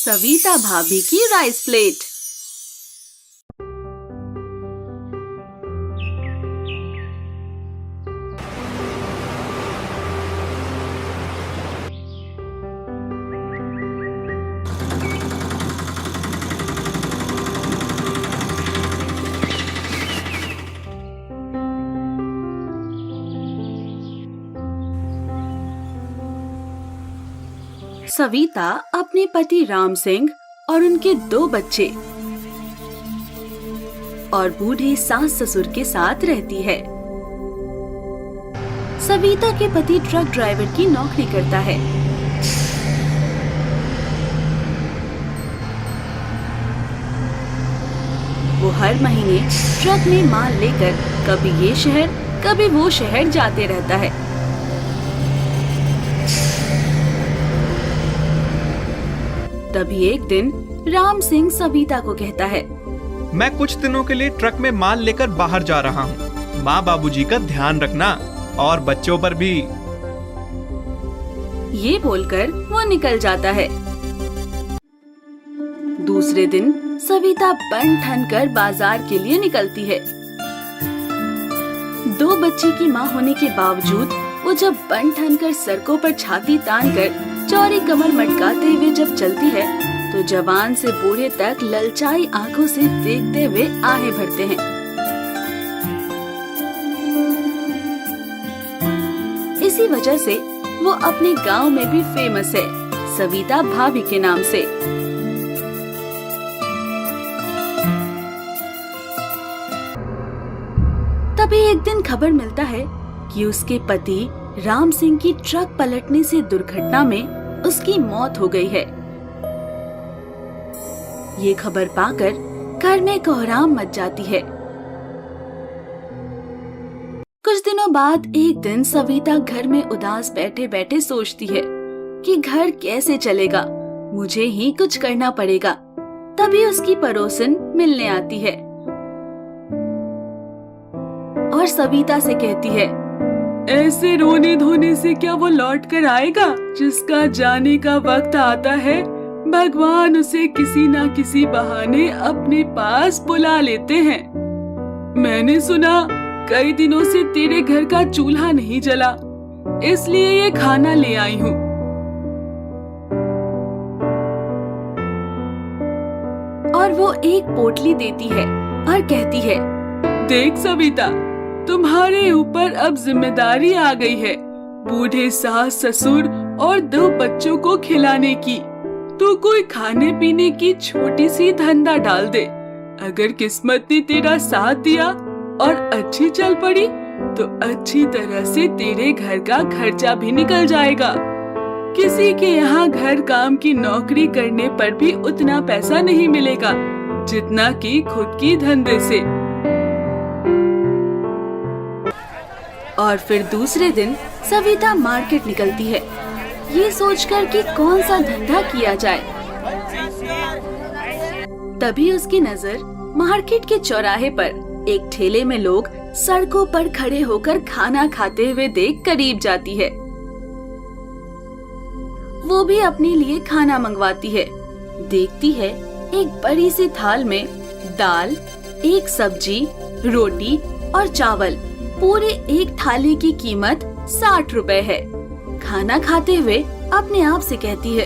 सविता भाभी की rice plate. Savita अपने पति राम सिंह और उनके 2 बच्चे और बूढ़े सास ससुर के साथ रहती है। सविता के पति ट्रक ड्राइवर की नौकरी करता है। वो हर महीने ट्रक में माल लेकर कभी ये शहर कभी वो शहर जाते रहता है। तभी एक दिन राम सिंह सविता को कहता है, मैं कुछ दिनों के लिए ट्रक में माल लेकर बाहर जा रहा हूँ। माँ बाबूजी का ध्यान रखना और बच्चों पर भी। ये बोलकर वो निकल जाता है। दूसरे दिन सविता बन ठन कर बाजार के लिए निकलती है। 2 बच्चे की माँ होने के बावजूद वो जब बन ठन कर सड़कों पर छाती तान कर चौड़ी कमर मटकाते हुए जब चलती है तो जवान से बूढ़े तक ललचाई आंखों से देखते हुए आहें भरते हैं। इसी वजह से वो अपने गांव में भी फेमस है, सविता भाभी के नाम से। तभी एक दिन खबर मिलता है कि उसके पति राम सिंह की ट्रक पलटने से दुर्घटना में उसकी मौत हो गई है। ये खबर पाकर घर में कोहराम मच जाती है। कुछ दिनों बाद एक दिन सविता घर में उदास बैठे बैठे सोचती है कि घर कैसे चलेगा, मुझे ही कुछ करना पड़ेगा। तभी उसकी पड़ोसन मिलने आती है और सविता से कहती है, ऐसे रोने धोने से क्या वो लौट कर आएगा? जिसका जाने का वक्त आता है भगवान उसे किसी ना किसी बहाने अपने पास बुला लेते हैं। मैंने सुना कई दिनों से तेरे घर का चूल्हा नहीं जला, इसलिए ये खाना ले आई हूँ। और वो एक पोटली देती है और कहती है, देख सविता, तुम्हारे ऊपर अब जिम्मेदारी आ गई है बूढ़े सास ससुर और 2 बच्चों को खिलाने की। तू कोई खाने पीने की छोटी सी धंधा डाल दे। अगर किस्मत ने तेरा साथ दिया और अच्छी चल पड़ी तो अच्छी तरह से तेरे घर का खर्चा भी निकल जाएगा। किसी के यहाँ घर काम की नौकरी करने पर भी उतना पैसा नहीं मिलेगा जितना कि खुद की धंधे से। और फिर दूसरे दिन सविता मार्केट निकलती है, ये सोचकर कि कौन सा धंधा किया जाए। तभी उसकी नजर मार्केट के चौराहे पर एक ठेले में लोग सड़कों पर खड़े होकर खाना खाते हुए देख करीब जाती है। वो भी अपने लिए खाना मंगवाती है। देखती है एक बड़ी सी थाल में दाल, एक सब्जी, रोटी और चावल। पूरे एक थाली की कीमत 60 रुपए है। खाना खाते हुए अपने आप से कहती है,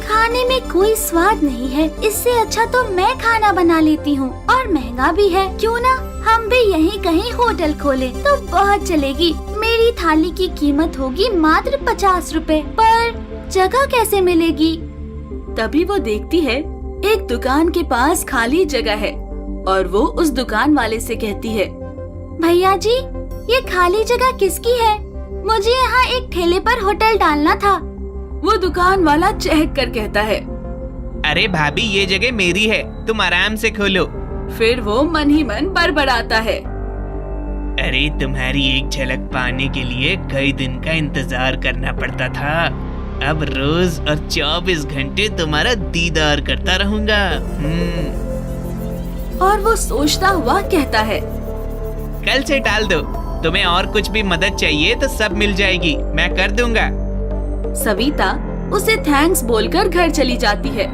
खाने में कोई स्वाद नहीं है, इससे अच्छा तो मैं खाना बना लेती हूँ और महंगा भी है। क्यों ना हम भी यहीं कहीं होटल खोले तो बहुत चलेगी। मेरी थाली की कीमत होगी मात्र 50 रुपए, पर जगह कैसे मिलेगी? तभी वो देखती है एक दुकान के पास खाली जगह है और वो उस दुकान वाले से कहती है, भैया जी, ये खाली जगह किसकी है? मुझे यहाँ एक ठेले पर होटल डालना था। वो दुकान वाला चहक कर कहता है, अरे भाभी, ये जगह मेरी है, तुम आराम से खोलो। फिर वो मन ही मन बड़बड़ाता है, अरे तुम्हारी एक झलक पाने के लिए कई दिन का इंतजार करना पड़ता था। अब रोज और 24 घंटे तुम्हारा दीदार करता रहूंगा। और वो सोचता हुआ कहता है, कल से डाल दो। तुम्हें और कुछ भी मदद चाहिए तो सब मिल जाएगी, मैं कर दूंगा। सविता उसे थैंक्स बोलकर घर चली जाती है।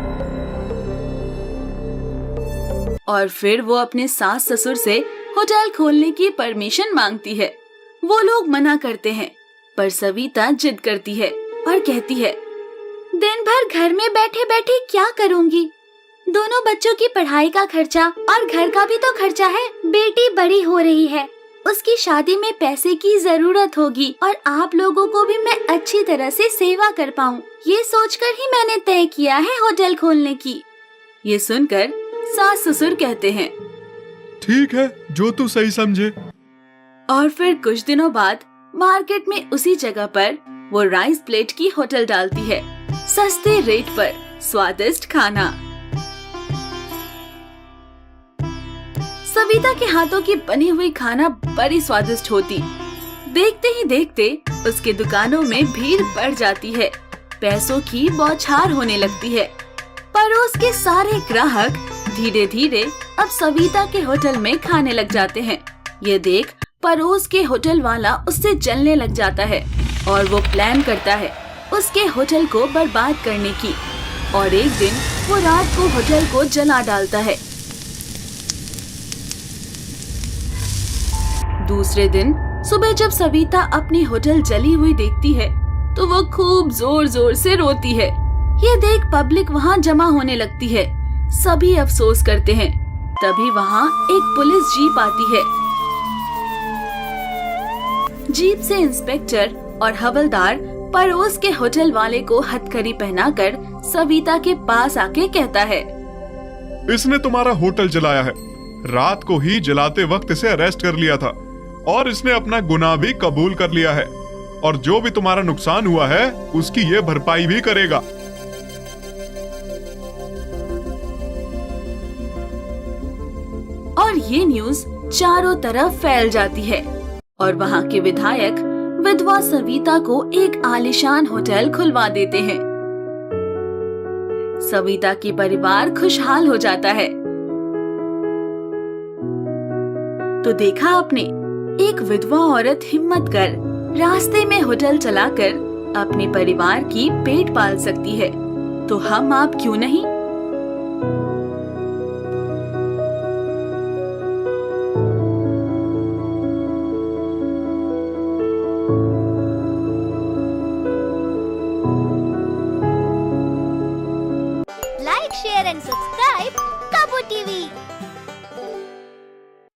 और फिर वो अपने सास ससुर से होटल खोलने की परमिशन मांगती है। वो लोग मना करते हैं, पर सविता जिद करती है और कहती है, दिन भर घर में बैठे बैठे क्या करूँगी? दोनों बच्चों की पढ़ाई का खर्चा और घर का भी तो खर्चा है। बेटी बड़ी हो रही है, उसकी शादी में पैसे की जरूरत होगी और आप लोगों को भी मैं अच्छी तरह से सेवा कर पाऊँ, ये सोचकर ही मैंने तय किया है होटल खोलने की। ये सुनकर सास ससुर कहते हैं, ठीक है, जो तू सही समझे। और फिर कुछ दिनों बाद मार्केट में उसी जगह पर वो राइस प्लेट की होटल डालती है, सस्ते रेट पर स्वादिष्ट खाना। सविता के हाथों की बनी हुई खाना बड़ी स्वादिष्ट होती। देखते ही देखते उसके दुकानों में भीड़ बढ़ जाती है, पैसों की बौछार होने लगती है। पड़ोस के सारे ग्राहक धीरे धीरे अब सविता के होटल में खाने लग जाते हैं। ये देख पड़ोस के होटल वाला उससे जलने लग जाता है और वो प्लान करता है उसके होटल को बर्बाद करने की। और एक दिन वो रात को होटल को जला डालता है। दूसरे दिन सुबह जब सविता अपनी होटल जली हुई देखती है तो वो खूब जोर जोर से रोती है। ये देख पब्लिक वहाँ जमा होने लगती है, सभी अफसोस करते हैं। तभी वहाँ एक पुलिस जीप आती है। जीप से इंस्पेक्टर और हवलदार पड़ोस के होटल वाले को हथकड़ी पहनाकर सविता के पास आके कहता है, इसने तुम्हारा होटल जलाया है। रात को ही जलाते वक्त इसे अरेस्ट कर लिया था और इसने अपना गुनाह भी कबूल कर लिया है और जो भी तुम्हारा नुकसान हुआ है उसकी ये भरपाई भी करेगा। और ये न्यूज़ चारों तरफ फैल जाती है और वहाँ के विधायक विधवा सविता को एक आलीशान होटल खुलवा देते हैं। सविता की परिवार खुशहाल हो जाता है। तो देखा आपने, एक विधवा औरत हिम्मत कर रास्ते में होटल चलाकर अपने परिवार की पेट पाल सकती है। तो हम आप क्यों नहीं?